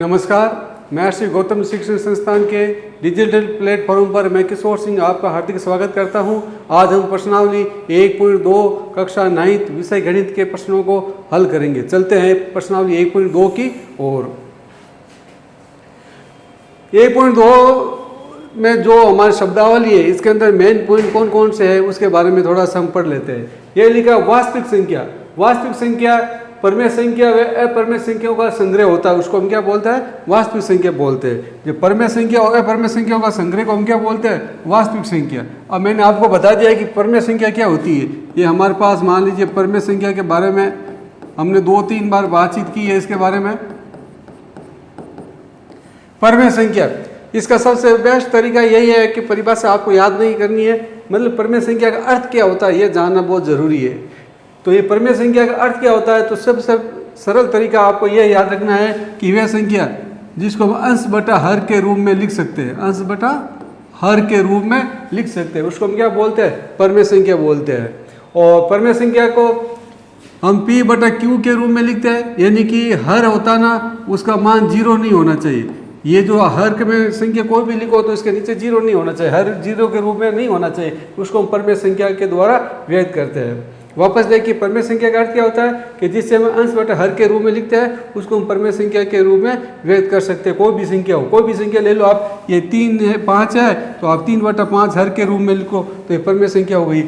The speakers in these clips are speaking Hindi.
नमस्कार, मैं श्री गौतम शिक्षण संस्थान के डिजिटल प्लेटफॉर्म पर मैं किशोर सिंह आपका हार्दिक स्वागत करता हूं। आज हम प्रश्नावली 1.2 कक्षा 9th विषय गणित के प्रश्नों को हल करेंगे। चलते हैं प्रश्नावली 1.2 की ओर। 1.2 में जो हमारी शब्दावली है इसके अंदर मेन पॉइंट कौन कौन से हैं उसके बारे में थोड़ा सा हम पढ़ लेते हैं। यह लिखा वास्तविक संख्या। वास्तविक संख्या परमेय संख्या व अपरमेय संख्याओं का संग्रह होता है, उसको हम क्या बोलते हैं? वास्तविक संख्या बोलते हैं। जो परमेय संख्या और अपरमेय संख्याओं का संग्रह को हम क्या बोलते हैं? वास्तविक संख्या। अब मैंने आपको बता दिया कि परमेय संख्या क्या होती है। ये हमारे पास मान लीजिए परमेय संख्या के बारे में हमने 2-3 बार बातचीत की है। इसके बारे में परमेय संख्या, इसका सबसे बेस्ट तरीका यही है कि परिभाषा आपको याद नहीं करनी है, मतलब परमेय संख्या का अर्थ क्या होता है यह जानना बहुत जरूरी है। तो ये परमेय संख्या का अर्थ क्या होता है? तो सबसे सरल तरीका आपको यह याद रखना है कि वह संख्या जिसको हम अंश बटा हर के रूप में लिख सकते हैं, अंश बटा हर के रूप में लिख सकते हैं, उसको हम क्या बोलते हैं? परमेय संख्या बोलते हैं। और परमेय संख्या को हम P बटा Q के रूप में लिखते हैं, यानी कि हर होता ना उसका मान 0 नहीं होना चाहिए। ये जो हर में संख्या कोई भी लिखो तो इसके नीचे 0 नहीं होना चाहिए, हर 0 के रूप में नहीं होना चाहिए, उसको हम परमेय संख्या के द्वारा व्यक्त करते हैं। वापस देखिए, परमेय संख्या का अर्थ क्या होता है कि जिससे हम अंश बटा हर के रूप में लिखते हैं उसको हम परमेय संख्या के रूप में व्यक्त कर सकते हैं। कोई भी संख्या हो, कोई भी संख्या ले लो आप, ये 3 है 5 है तो आप 3 बटा 5 हर के रूप में लिखो तो ये परमेय संख्या हो गई।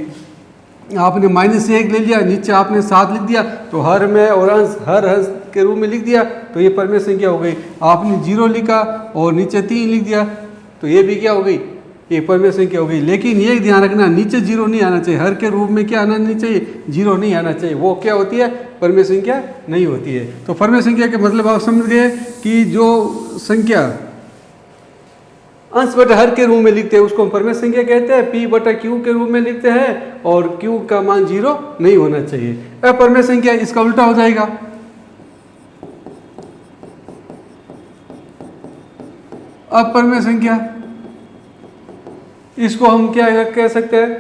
आपने -1 ले लिया, नीचे आपने 7 लिख दिया तो हर में और अंश हर अंश के रूप में लिख दिया तो ये परमेय संख्या हो गई। आपने 0 लिखा और नीचे 3 लिख दिया तो ये भी क्या हो गई? ये परमेय संख्या हो गई। लेकिन ये ध्यान रखना, नीचे 0 नहीं आना चाहिए, हर के रूप में क्या आना नहीं चाहिए? 0 नहीं आना चाहिए। वो क्या होती है? परमेय संख्या नहीं होती है। तो परमेय संख्या के मतलब आप समझ गए कि जो संख्या अंश बटा हर के रूप में लिखते हैं उसको हम परमेय संख्या कहते हैं। P बटा Q के रूप में लिखते हैं और Q का मान 0 नहीं होना चाहिए। अपरमेय संख्या इसका उल्टा हो जाएगा। अपरमेय संख्या इसको हम क्या कह सकते हैं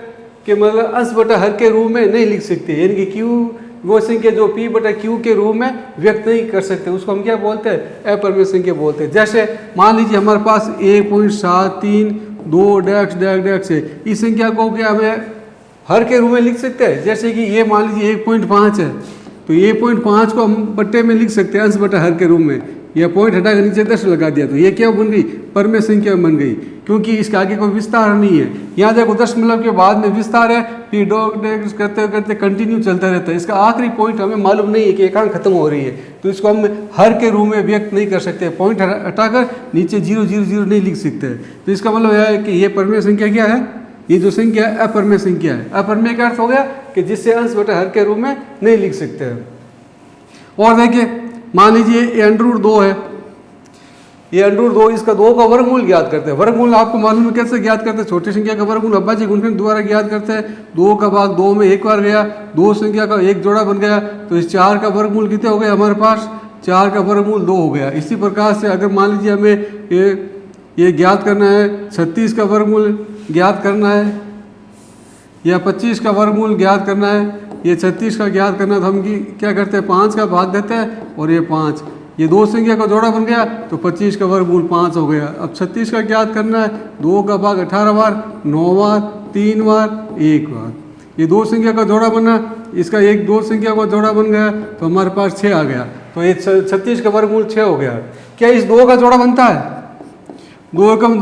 कि मतलब अंश बटा हर के रूप में नहीं लिख सकते, यानी कि Q वो संख्या जो P बटा Q के रूप में व्यक्त नहीं कर सकते उसको हम क्या बोलते हैं? अपरमेय संख्या बोलते हैं। जैसे मान लीजिए हमारे पास 1.732 डैश डैश डैश है, इस संख्या को क्या हमें हर के रूप में लिख सकते हैं? जैसे कि ये मान लीजिए 1.5 है तो 1.5 को हम बट्टे में लिख सकते हैं अंश बटा हर के रूप में। यह पॉइंट हटा कर नीचे 10 लगा दिया तो ये क्या बन गई? परमेय संख्या बन गई, क्योंकि इसके आगे कोई विस्तार नहीं है। यहाँ देखो दशमलव के बाद में विस्तार है, फिर डॉट करते करते कंटिन्यू चलता रहता है। इसका आखिरी पॉइंट हमें मालूम नहीं है कि कहाँ खत्म हो रही है, तो इसको हम हर के रूप में व्यक्त नहीं कर सकते। पॉइंट हटाकर नीचे 0 0 0 नहीं लिख सकते। तो इसका मतलब यह है कि ये परमेय संख्या क्या है? ये जो संख्या है अपरमेय संख्या है। अपरमेय का अर्थ हो गया कि जिससे अंश बटा हर के रूप में नहीं लिख सकते हैं। और देखिए मान लीजिए ये √2 है, ये √2, इसका 2 का वर्गमूल ज्ञात करते हैं। वर्गमूल आपको मालूम है कैसे ज्ञात करते हैं? छोटी संख्या का वर्गमूल अब्बाजी गुणनखंड द्वारा ज्ञात करते हैं। 2 का भाग 2 में एक बार गया, 2 संख्या का एक जोड़ा बन गया तो इस 4 का वर्गमूल कितने हो गए हमारे पास? 4 का वर्गमूल 2 हो गया। इसी प्रकार से अगर मान लीजिए हमें ये ज्ञात करना है, 36 का वर्गमूल ज्ञात करना है या 25 का वर्गमूल ज्ञात करना है, ये 36 का ज्ञात करना, तो हम क्या करते हैं? 5 का भाग देते हैं और ये 5, ये 2 संख्या का जोड़ा बन गया तो 25 का वर्गमूल 5 हो गया। अब 36 का ज्ञात करना है, 2 का भाग 18 बार, 9 बार, 3 बार, 1 बार, ये 2 संख्या का जोड़ा बना, इसका 2 संख्या का जोड़ा बन गया तो हमारे पास 6 आ गया। तो ये 36 का वर्गमूल 6 हो गया। क्या इस 2 का जोड़ा बनता है? 2 एकम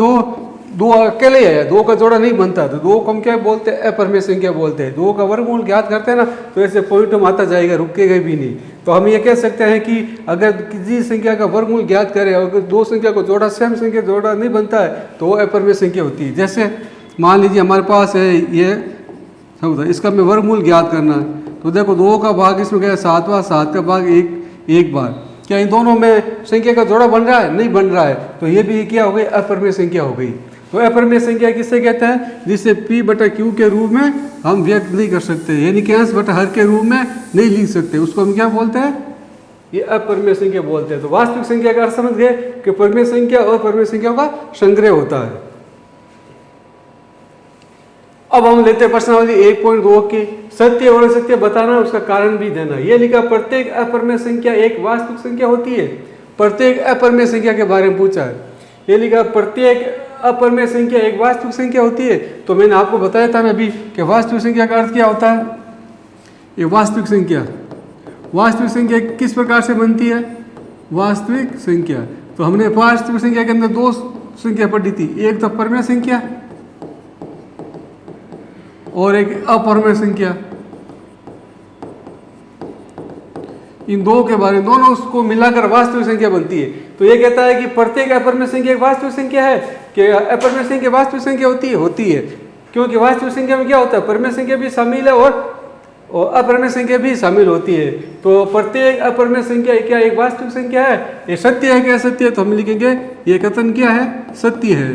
2 अकेले है, 2 का जोड़ा नहीं बनता। तो 2 को हम क्या बोलते हैं? अपरमेय संख्या बोलते हैं। 2 का वर्गमूल ज्ञात करते हैं ना तो ऐसे पॉइंट में आता जाएगा, रुकेगा भी नहीं। तो हम ये कह सकते हैं कि अगर किसी संख्या का वर्गमूल ज्ञात करें, अगर 2 संख्या को जोड़ा सेम संख्या जोड़ा नहीं बनता है तो वो अपरमेय संख्या होती है। जैसे मान लीजिए हमारे पास है ये सब, इसका हमें वर्गमूल ज्ञात करना है तो देखो 2 का भाग इसमें गया 7 बार, 7 का भाग एक बार। क्या इन दोनों में संख्या का जोड़ा बन रहा है? नहीं बन रहा है, तो ये भी क्या हो गई? अपरमेय संख्या हो गई। तो अपरमेय संख्या किससे कहते हैं? जिससे P बटा Q के रूप में हम व्यक्त नहीं कर सकते, यानी कि अंश बटा हर के रूप में नहीं लिख सकते, उसको हम क्या बोलते हैं? ये अपरमेय संख्या बोलते हैं। तो वास्तविक संख्या का अर्थ समझ गए कि परमेय संख्या और परमेय संख्याओं का संग्रह होता है। अब हम लेते हैं प्रश्नावली 1.2 की सत्य और असत्य बताना, उसका कारण भी देना। यह लिखा प्रत्येक अपरमेय संख्या एक वास्तविक संख्या होती है। प्रत्येक अपरिमेय संख्या के बारे में पूछा है। ये लिखा प्रत्येक अपरिमेय संख्या एक वास्तविक संख्या होती है। तो मैंने आपको बताया था ना अभी कि वास्तविक संख्या का अर्थ क्या होता है। ये वास्तविक संख्या किस प्रकार से बनती है? वास्तविक संख्या। तो हमने वास्तविक संख्या के अंदर दो संख्या पढ़ी थी, एक तो परिमेय संख्या और एक अपरिमेय संख्या। इन दो के बारे में, दोनों उसको मिलाकर वास्तविक संख्या बनती है। तो ये कहता है कि प्रत्येक अपरिमेय संख्या एक वास्तविक संख्या है। कि अपरिमेय संख्या वास्तविक संख्या होती है क्योंकि वास्तविक संख्या में क्या होता है, परिमेय संख्या भी शामिल है और अपरिमेय संख्या भी शामिल होती है। तो प्रत्येक अपरिमेय संख्या क्या एक वास्तविक संख्या है? ये सत्य है क्या? सत्य है। तो हम लिखेंगे ये कथन क्या है? सत्य है।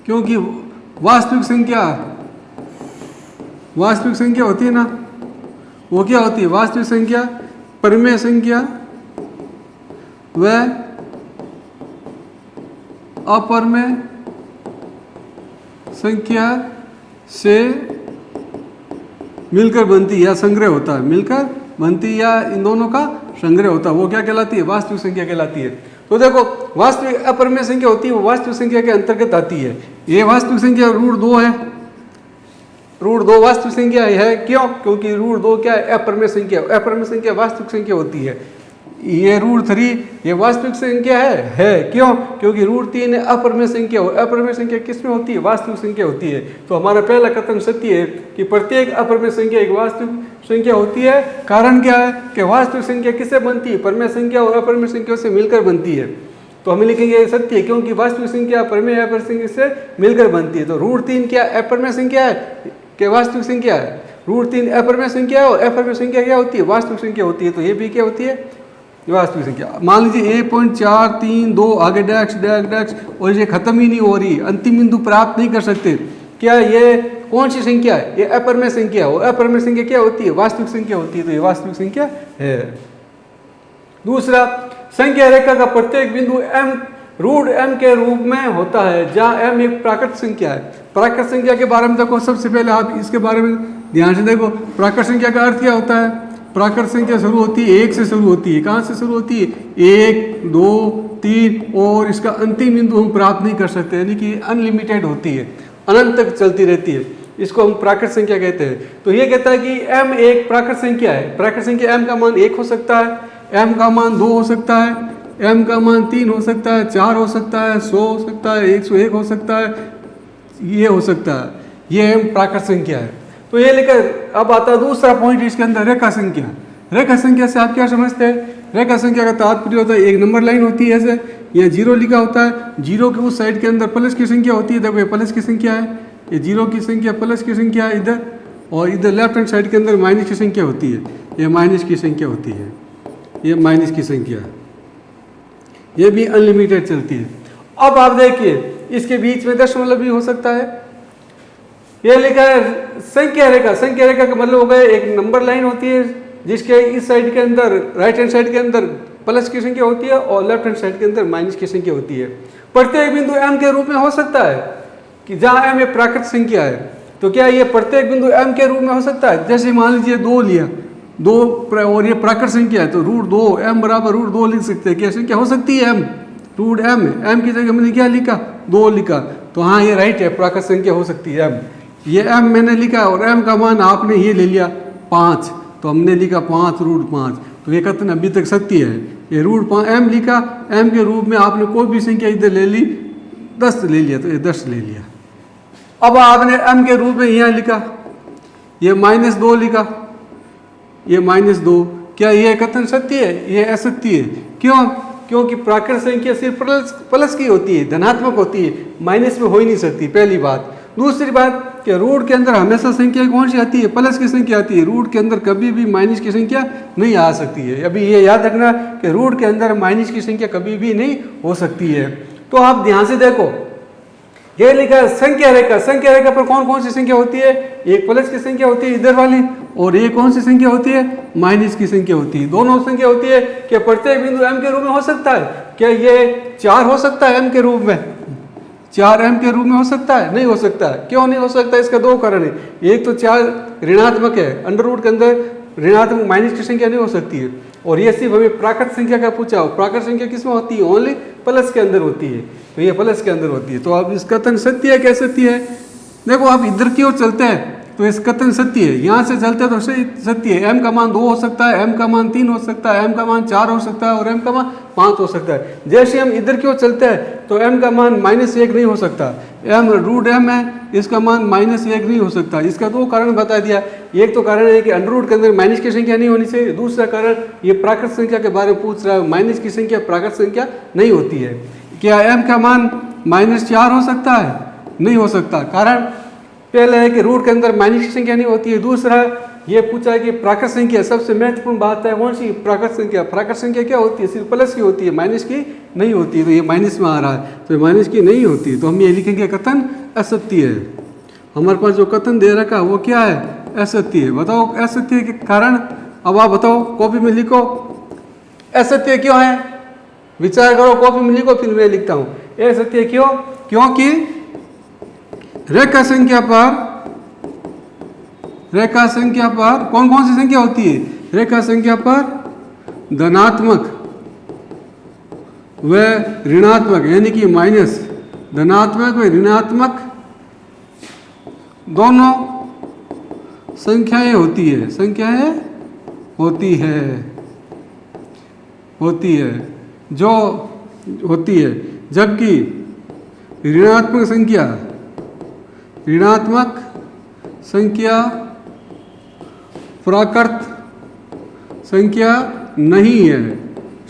क्योंकि वास्तविक संख्या होती है ना, वो क्या होती है? वास्तविक संख्या परिमेय संख्या व अपरिमेय संख्या से मिलकर बनती या संग्रह होता है। मिलकर बनती या इन दोनों का संग्रह होता है, वो क्या कहलाती है? वास्तविक संख्या कहलाती है। तो देखो वास्तविक अपरिमेय संख्या होती है, वो वास्तविक संख्या के अंतर्गत आती है। ये वास्तविक संख्या √2 है। √2 वास्तविक संख्या है। क्यों? क्योंकि √2 क्या है? अपरिमेय संख्या। अपरिमेय संख्या वास्तविक संख्या होती है। ये √3 ये वास्तविक संख्या है। क्यों? क्योंकि √3 अपरिमेय संख्या हो। अपरिमेय संख्या किस में होती है? वास्तविक संख्या होती है। तो हमारा पहला कथन सत्य है कि प्रत्येक अपरिमेय संख्या एक वास्तविक संख्या होती है। कारण क्या है कि वास्तविक संख्या किससे बनती है? परिमेय संख्या और अपरिमेय संख्या से मिलकर बनती है। तो हमें लिखेंगे सत्य है क्योंकि वास्तविक संख्या परिमेय अपरिमेय संख्या से मिलकर बनती है। तो √3 क्या अपरिमेय संख्या है कि वास्तविक संख्या है? √3 अपरिमेय संख्या है और अपरिमेय संख्या क्या होती है? वास्तविक संख्या होती है। तो ये भी क्या होती है? वास्तविक संख्या। मान लीजिए 1.432 आगे डैश और ये खत्म ही नहीं हो रही, अंतिम बिंदु प्राप्त नहीं कर सकते। क्या ये कौन सी संख्या है? ये अपरिमेय संख्या है। और अपरिमेय संख्या क्या होती है? वास्तविक संख्या होती है। तो ये वास्तविक संख्या है। दूसरा, संख्या रेखा का प्रत्येक बिंदु m के रूप में होता है जहाँ m एक प्राकृत संख्या है। प्राकृत संख्या के बारे में देखो, सबसे पहले आप इसके बारे में ध्यान से देखो। प्राकृत संख्या का अर्थ क्या होता है? प्राकृत संख्या शुरू होती है 1 से शुरू होती है। कहाँ से शुरू होती है? 1, 2, 3 और इसका अंतिम बिंदु हम प्राप्त नहीं कर सकते, यानी कि अनलिमिटेड होती है, अनंत तक चलती रहती है। इसको हम प्राकृत संख्या कहते हैं। तो ये कहता है कि m एक प्राकृत संख्या है। प्राकृत संख्या m का मान 1 हो सकता है, m का मान 2 हो सकता है, m का मान 3 हो सकता है, 4 हो सकता है, 100 हो सकता है, 101 हो सकता है, ये हो सकता है। ये m प्राकृत संख्या है। तो ये लेकर अब आता है दूसरा पॉइंट इसके अंदर, रेखा संख्या। रेखा संख्या से आप क्या समझते हैं? रेखा संख्या का तात्पर्य होता है एक नंबर लाइन होती है, ऐसे यहाँ 0 लिखा होता है, 0 के उस साइड के अंदर प्लस की संख्या होती है। देखो ये प्लस की संख्या है, ये 0 की संख्या प्लस की संख्या है इधर, और इधर लेफ्ट हैंड साइड के अंदर माइनस की संख्या होती है। ये माइनस की संख्या होती है, ये माइनस की संख्या, ये भी अनलिमिटेड चलती है। अब आप देखिए इसके बीच में दशमलव भी हो सकता है। ये लिखा है संख्या रेखा। संख्या रेखा का मतलब हो गया एक नंबर लाइन होती है जिसके इस साइड के अंदर राइट हैंड साइड के अंदर प्लस की संख्या होती है और लेफ्ट हैंड साइड के अंदर माइनस की संख्या होती है। प्रत्येक बिंदु m के रूप में हो सकता है कि जहाँ m एक प्राकृत संख्या है। तो क्या ये प्रत्येक बिंदु m के रूप में हो सकता है? जैसे मान लीजिए 2 लिया, 2 और ये प्राकृत संख्या है तो √2 m बराबर √2 लिख सकते हैं। क्या संख्या हो सकती है? m की जगह मैंने क्या लिखा? 2 लिखा। तो हाँ ये राइट है, प्राकृत संख्या हो सकती है m। ये m मैंने लिखा और m का मान आपने ये ले लिया 5, तो हमने लिखा 5 √5। तो ये कथन अभी तक सत्य है। ये √5 लिखा, m के रूप में आपने कोई भी संख्या इधर ले ली, 10 ले लिया, तो ये 10 ले लिया। अब आपने m के रूप में यहाँ लिखा, ये -2 लिखा, ये -2। क्या ये कथन सत्य है? ये असत्य है। क्यों? क्योंकि प्राकृत संख्या सिर्फ प्लस की होती है, धनात्मक होती है, माइनस में हो ही नहीं सकती, पहली बात। दूसरी बात कि रूट के अंदर हमेशा संख्या कौन सी आती है? प्लस की संख्या आती है। रूट के अंदर कभी भी माइनस की संख्या नहीं आ सकती है। अभी ये याद रखना कि रूट के अंदर माइनस की संख्या कभी भी नहीं हो सकती है। तो आप ध्यान से देखो, ये लिखा है संख्या रेखा। संख्या रेखा पर कौन कौन सी संख्या होती है? एक प्लस की संख्या होती है इधर वाली, और एक कौन सी संख्या होती है? माइनस की संख्या होती है। दोनों संख्या होती है। क्या प्रत्येक बिंदु m के रूप में हो सकता है? क्या ये 4 हो सकता है m के रूप में? 4 m के रूप में हो सकता है? नहीं हो सकता है। क्यों नहीं हो सकता? इसका 2 कारण है। एक तो 4 ऋणात्मक है, अंडर रूट के अंदर ऋणात्मक माइनस की संख्या नहीं हो सकती है। और ये सिर्फ हमें प्राकृत संख्या का पूछा हो, प्राकृत संख्या किस में होती है? ओनली प्लस के अंदर होती है, तो ये प्लस के अंदर होती है। तो अब इस कथन सत्य है क्या सत्य है? देखो आप इधर की ओर चलते हैं तो इस कथन सत्य है, यहाँ से चलते हैं तो सत्य है। m का मान 2 हो सकता है, m का मान 3 हो सकता है, m का मान 4 हो सकता है और m का मान 5 हो सकता है। जैसे हम इधर की ओर चलते हैं तो m का मान -1 नहीं हो सकता, m √m है, इसका मान -1 नहीं हो सकता। इसका 2 कारण बता दिया। एक तो कारण है कि अंडर रूट के अंदर माइनस की संख्या नहीं होनी चाहिए, दूसरा कारण ये प्राकृत संख्या के बारे में पूछ रहा है, माइनस की संख्या प्राकृत संख्या नहीं होती है। क्या m का मान -4 हो सकता है? नहीं हो सकता। कारण पहला है कि रूट के अंदर माइनस की संख्या नहीं होती है, दूसरा ये पूछा है कि प्राकृत संख्या, सबसे महत्वपूर्ण बात है कौन सी? प्राकृत संख्या। प्राकृत संख्या क्या होती है? सिर्फ प्लस की होती है, माइनस की नहीं होती है। तो ये माइनस में आ रहा है, तो माइनस की नहीं होती, तो हम ये लिखेंगे कथन असत्य है। हमारे पास जो कथन दे रखा है वो क्या है? असत्य है। बताओ असत्य के कारण, अब आप बताओ, कॉपी में लिखो असत्य क्यों है, विचार करो, कॉपी में लिखो, फिर मैं लिखता हूँ असत्य क्यों? क्योंकि रेखा संख्या पर कौन कौन सी संख्या होती है? रेखा संख्या पर धनात्मक व ऋणात्मक यानी कि माइनस, धनात्मक व ऋणात्मक दोनों संख्याएं होती है, संख्याएं होती है जो होती है, जबकि ऋणात्मक संख्या प्राकृत संख्या नहीं है।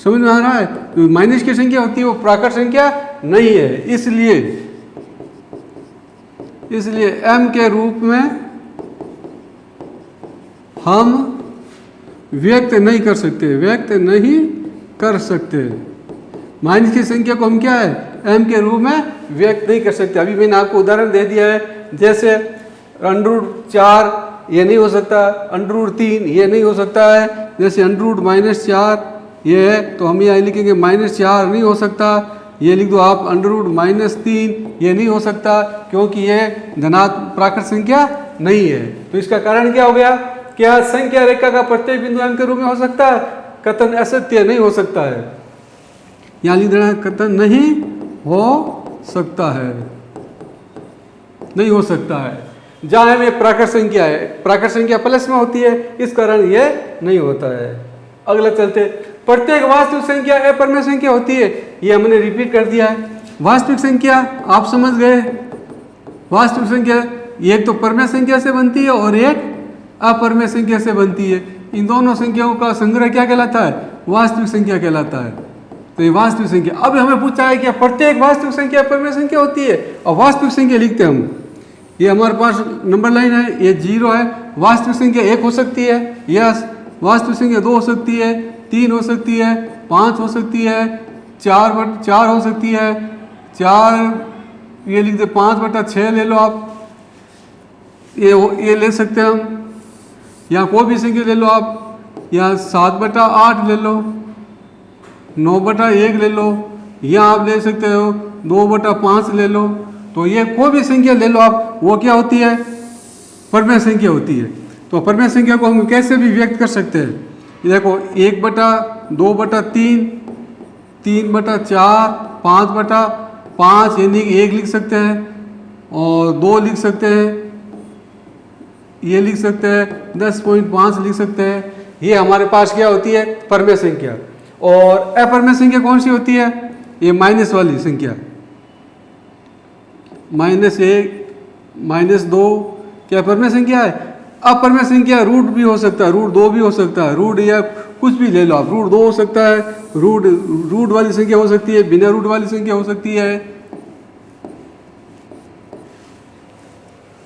समझ में आ रहा है? तो माइनस की संख्या होती है वो प्राकृत संख्या नहीं है, इसलिए m के रूप में हम व्यक्त नहीं कर सकते, माइनस की संख्या को हम क्या है? m के रूप में व्यक्त नहीं कर सकते। अभी मैंने आपको उदाहरण दे दिया है, जैसे √4 ये नहीं हो सकता, √3 ये नहीं हो सकता है, जैसे √-4 ये है, तो हम यहाँ लिखेंगे -4 नहीं हो सकता। ये लिख दो आप √-3 ये नहीं हो सकता, क्योंकि ये धनात्मक प्राकृत संख्या नहीं है। तो इसका कारण क्या हो गया? क्या संख्या रेखा का प्रत्येक बिंदु m के रूप में हो सकता है? कथन असत्य नहीं हो सकता है। यहाँ लिख देना कथन नहीं हो सकता है, नहीं हो सकता है। जहां में प्राकृत संख्या है, प्राकृत संख्या प्लस में होती है, इस कारण ये नहीं होता है। अगला चलते, प्रत्येक वास्तविक संख्या अपरिमेय संख्या होती है, ये हमने रिपीट कर दिया है। वास्तविक संख्या आप समझ गए, वास्तविक संख्या एक तो परिमेय संख्या से बनती है और एक अपरिमेय संख्या से बनती है। इन दोनों संख्याओं का संग्रह क्या कहलाता है? वास्तविक संख्या कहलाता है। तो ये वास्तविक संख्या। अब हमें पूछा है कि प्रत्येक वास्तविक संख्या अपरिमेय संख्या होती है, और वास्तविक संख्या लिखते हैं हम। ये हमारे पास नंबर लाइन है, ये 0 है। वास्तविक संख्या 1 हो सकती है, यस। वास्तविक संख्या 2 हो सकती है, 3 हो सकती है, 5 हो सकती है, 4 हो सकती है, 4 ये लिख दे, 5/6 ले लो आप, ये ले सकते हैं हम। यहाँ कोई भी संख्या ले लो आप, यहाँ 7/8 ले लो, 9/1 ले लो, यहाँ आप ले सकते हो 2/5 ले लो। तो ये कोई भी संख्या ले लो आप, वो क्या होती है? परिमेय संख्या होती है। तो परिमेय संख्या को हम कैसे भी व्यक्त कर सकते हैं। देखो 1/2/3, 3/4, 5/5 यानी 1 लिख सकते हैं, और 2 लिख सकते हैं, ये लिख सकते हैं, 10.5 लिख सकते हैं। ये हमारे पास क्या होती है? परिमेय संख्या। और अपरिमेय संख्या कौन सी होती है? ये माइनस वाली संख्या, -1, -2 क्या परिमेय संख्या है? अपरिमेय संख्या रूट भी हो सकता है, √2 भी हो सकता है, रूट या कुछ भी ले लो आप, √2 हो सकता है, रूट वाली संख्या हो सकती है, बिना रूट वाली संख्या हो सकती है।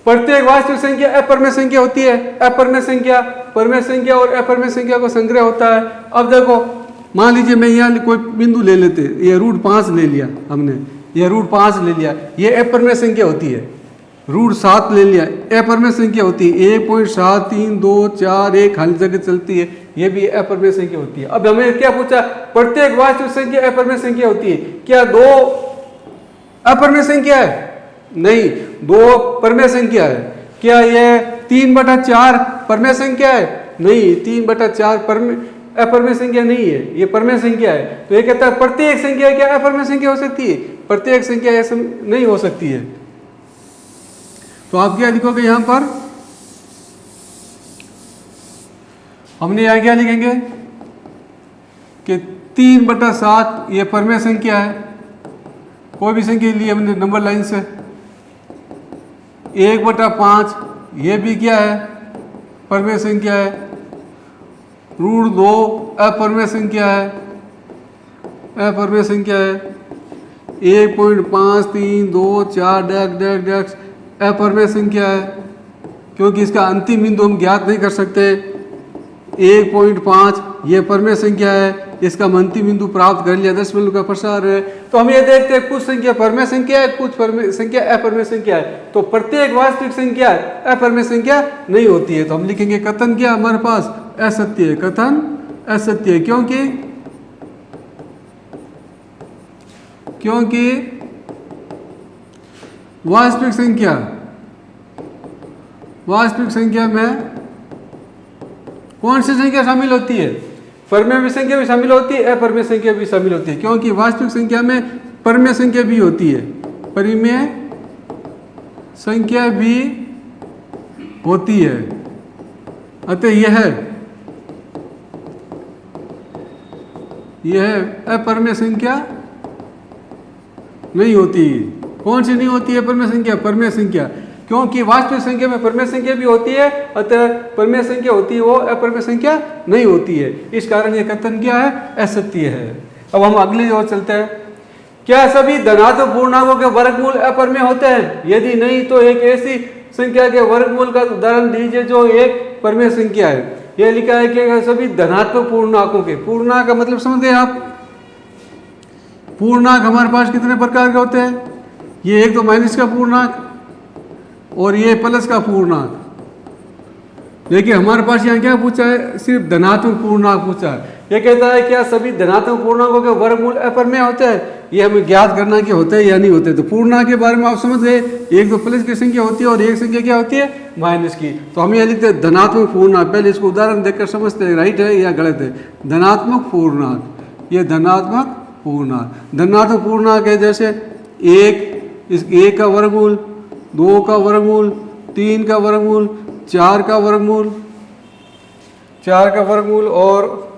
प्रत्येक वास्तविक संख्या अपरिमेय संख्या होती है। अपरिमेय संख्या, परिमेय संख्या और अपरिमेय संख्या को संग्रह होता है। अब देखो, मान लीजिए मैं यहाँ कोई बिंदु ले लेते, ये √5 ले लिया हमने, ये √5 ले लिया, ये अपरिमेय संख्या होती है। √7 ले लिया, अपरिमेय संख्या होती है। 1.7324 खाली जगह चलती है, ये भी अपरिमेय संख्या होती है। अब हमें क्या पूछा? प्रत्येक वास्तविक संख्या अपरिमेय संख्या होती है। क्या 2 अपरिमेय संख्या है? नहीं, 2 परिमेय संख्या है। क्या ये 3/4 परिमेय संख्या है? नहीं, 3/4 अपरमेय संख्या नहीं है, ये परमेय संख्या है। तो ये कहता है प्रत्येक संख्या क्या अपरमेय संख्या हो सकती है? प्रत्येक संख्या ऐसे नहीं हो सकती है। तो आप क्या लिखोगे यहां पर? हमने यहां क्या लिखेंगे कि 3/7 ये परमेय संख्या है, कोई भी संख्या ली हमने नंबर लाइन से। 1/5 ये भी क्या है? परमेय संख्या है। √2 अपरमेय संख्या है, अपरमेय संख्या है। 1.5 3 2 4 डैश डैश डैश अपरमेय संख्या है, क्योंकि इसका अंतिम बिंदु हम ज्ञात नहीं कर सकते। 1.5 ये परमेय संख्या है, इसका हम अंतिम बिंदु प्राप्त कर लिया, दशमलव का प्रसार है। तो हम ये देखते हैं कुछ संख्या परमेय संख्या है, कुछ परमेय संख्या अपरमेय संख्या है। तो प्रत्येक वास्तविक संख्या अपरमेय संख्या नहीं होती है। तो हम लिखेंगे कथन क्या हमारे पास? असत्य है, कथन असत्य है। क्योंकि वास्तविक संख्या में कौन सी संख्या शामिल होती है? परमेय संख्या भी शामिल होती है, अपरमेय संख्या भी शामिल होती है। क्योंकि वास्तविक संख्या में परमेय संख्या भी होती है, परिमेय संख्या भी होती है। अतः यह अपरमेय संख्या नहीं होती। कौन सी नहीं होती है परमेय संख्या? परमेय संख्या। क्योंकि वास्तविक संख्या में परमेय संख्या भी होती है, अतः परमेय संख्या होती है वो अपरमेय संख्या नहीं होती है। इस कारण यह कथन क्या है? असत्य है। अब हम अगली ओर चलते हैं। क्या सभी धनात्मक पूर्णांकों के वर्गमूल अपरमेय होते हैं? यदि नहीं तो एक ऐसी संख्या के वर्गमूल का उदाहरण दीजिए जो एक परमेय संख्या है। यह लिखा है कि सभी धनात्मक पूर्णांकों के, पूर्णांक का मतलब समझ गए आप? पूर्णांक हमारे पास कितने प्रकार के होते हैं? ये एक तो माइनस का पूर्णांक और ये प्लस का पूर्णांक। देखिए हमारे पास यहाँ क्या पूछा है? सिर्फ धनात्मक पूर्णांक पूछा है। ये कहता है क्या सभी धनात्मक पूर्णांकों के वर्गमूल अपरमेय होते हैं? ये हमें ज्ञात करना कि होते हैं या नहीं होते। तो पूर्णांक के बारे में आप समझ गए, एक तो प्लस की संख्या होती है और एक संख्या क्या होती है? माइनस की। तो हम यहाँ लिखते हैं धनात्मक पूर्णांक। पहले इसको उदाहरण देखकर समझते हैं राइट है या गलत है। धनात्मक पूर्णांक, ये धनात्मक पूर्णांक है जैसे 1 का वर्गमूल, 2 का वर्गमूल, 3 का वर्गमूल, 4 का वर्गमूल और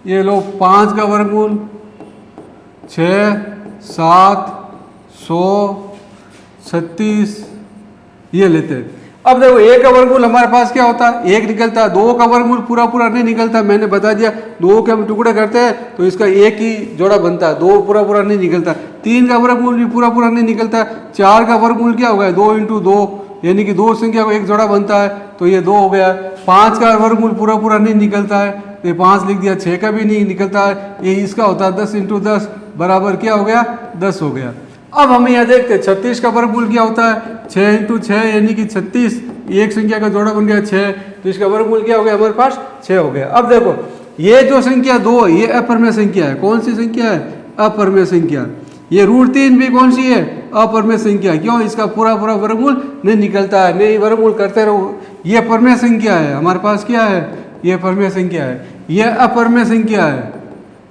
ये लो 5 का वर्गमूल, 6, 7, 100, 36 ये लेते हैं। अब देखो 1 का वर्गमूल हमारे पास क्या होता है? 1 निकलता है। 2 का वर्गमूल पूरा नहीं निकलता, मैंने बता दिया। 2 के हम टुकड़े करते हैं तो इसका एक ही जोड़ा बनता है, 2 पूरा नहीं निकलता। 3 का वर्गमूल भी पूरा नहीं निकलता। 4 का वर्गमूल क्या हो गया? 2 × 2 यानी कि 2 संख्या को एक जोड़ा बनता है, तो ये 2 हो गया। 5 का वर्गमूल पूरा नहीं निकलता है, तो ये 5 लिख दिया। 6 का भी नहीं निकलता है, ये इसका होता है 10 × 10 बराबर क्या हो गया? 10 हो गया। अब हम यहाँ देखते हैं 36 का वर्गमूल क्या होता है? 6 × 6 यानी कि 36, एक संख्या का जोड़ा बन गया 6, तो इसका वर्गमूल क्या हो गया हमारे पास? 6 हो गया। अब देखो ये जो संख्या 2 ये अपरमेय संख्या है। कौन सी संख्या है? अपरमेय संख्या। ये √3 भी कौन सी है? अपरमेय संख्या। क्यों? इसका पूरा वर्गमूल नहीं निकलता है, नहीं वर्गमूल करते रहो। ये परमेय संख्या है, हमारे पास क्या है? ये परमेय संख्या है। यह अपरमेय संख्या है,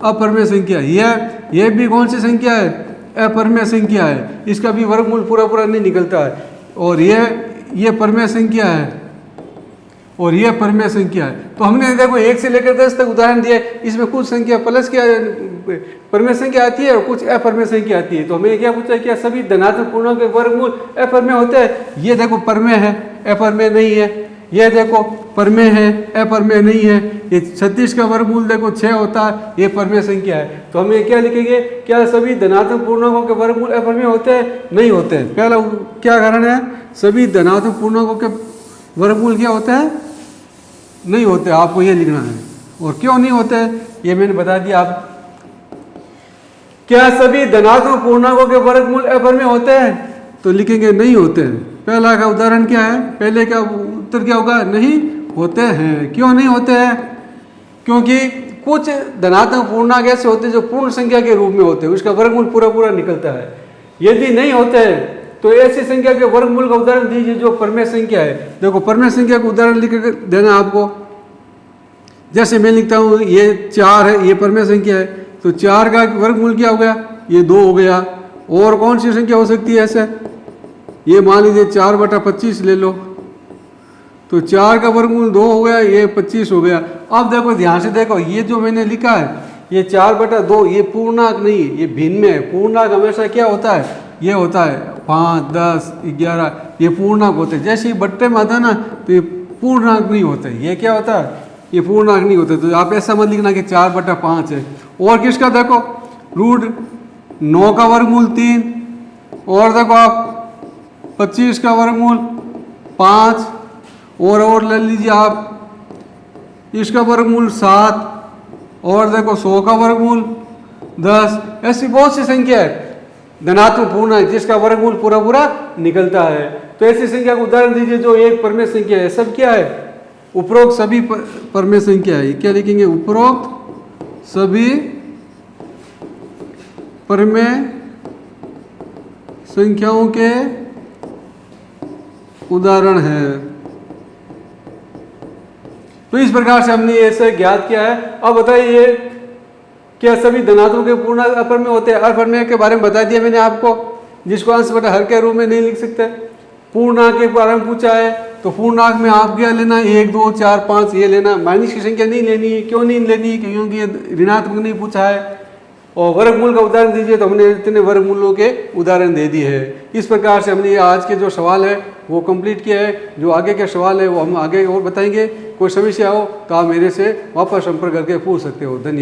अपरमेय संख्या। यह भी कौन सी संख्या है? अपरमेय संख्या है। इसका भी वर्गमूल पूरा नहीं निकलता है। और ये परमेय संख्या है और यह परमेय संख्या है। तो हमने देखो 1 से लेकर 10 तक उदाहरण दिया। इसमें कुछ संख्या प्लस क्या परमेय संख्या आती है और कुछ अपरमेय संख्या आती है। तो हमें क्या पूछा है? क्या सभी धनात्मक पूर्णांक के वर्गमूल अपरमेय होते हैं? ये देखो परमेय है, अपरमेय नहीं है। ये देखो परमेय है, अपरमेय नहीं है। ये 36 का वर्गमूल देखो 6 होता है, ये परमेय संख्या है। तो हम ये क्या लिखेंगे? क्या सभी धनात्मक पूर्णांकों के वर्गमूल अपरमेय होते हैं? नहीं होते हैं। पहला क्या कारण है? सभी धनात्मक पूर्णांकों के वर्गमूल क्या होते हैं? नहीं होते। आपको ये लिखना है। और क्यों नहीं होते हैं ये मैंने बता दिया। आप क्या सभी धनात्मक पूर्णांकों के वर्गमूल अपरमेय होते हैं? तो लिखेंगे नहीं होते हैं। पहला का उदाहरण क्या है? पहले का उत्तर क्या होगा? नहीं होते हैं। क्यों नहीं होते हैं? क्योंकि कुछ धनात्मक पूर्णांक ऐसे होते हैं जो पूर्ण संख्या के रूप में होते हैं, उसका वर्गमूल पूरा निकलता है। यदि नहीं होते हैं तो ऐसी संख्या के वर्गमूल का उदाहरण दीजिए जो परमेय संख्या है। देखो परमेय संख्या का उदाहरण लिख देना आपको। जैसे मैं लिखता हूँ ये 4 है, ये परमेय संख्या है, तो 4 का वर्गमूल क्या हो गया, ये 2 हो गया। और कौन सी संख्या हो सकती है ऐसे, ये मान लीजिए 4/25 ले लो, तो 4 का वर्गमूल 2 हो गया, ये 25 हो गया। अब देखो ध्यान से देखो, ये जो मैंने लिखा है ये 4/2, ये पूर्णांक नहीं है, ये भिन्न में है। पूर्णांक हमेशा क्या होता है, ये होता है 5, 10, 11, ये पूर्णांक होते हैं। जैसे ही बट्टे में आता है ना तो ये पूर्णांक नहीं होते, ये क्या होता है, ये पूर्णांक नहीं होते। तो आप ऐसा मत लिखना कि 4/5 है। और किसका देखो, √9 का वर्गमूल 3, और देखो आप 25 का वर्गमूल 5, और ले लीजिए आप इसका वर्गमूल 7, और देखो 100 का वर्गमूल 10। ऐसी बहुत सी संख्या है धनात्मक पूर्णांक जिसका वर्गमूल पूरा पूरा निकलता है। तो ऐसी संख्या को उदाहरण दीजिए जो एक परमेय संख्या है। सब क्या है, उपरोक्त सभी परमेय संख्या है। क्या लिखेंगे, उपरोक्त सभी परमेय संख्याओं के उदाहरण है। तो इस प्रकार से हमने ऐसे ज्ञात किया है। अब बताइए क्या सभी धनात्मक के पूर्णांक अपरमेय होते हैं। अपरमेय के बारे में बता दिया मैंने आपको, जिसको अंश बटा हर के रूप में नहीं लिख सकते। पूर्णांक के बारे में पूछा है तो पूर्णांक में आप क्या लेना, 1, 2, 4, 5 ये लेना, माइनस की संख्या नहीं लेनी है। क्यों नहीं लेनी, क्योंकि ये ऋणात्मक नहीं पूछा है। और वर्गमूल का उदाहरण दीजिए तो हमने इतने वर्गमूलों के उदाहरण दे दिए हैं। इस प्रकार से हमने आज के जो सवाल है वो कंप्लीट किया है। जो आगे के सवाल है वो हम आगे और बताएंगे। कोई समस्या हो तो आप मेरे से वापस संपर्क करके पूछ सकते हो। धन्यवाद।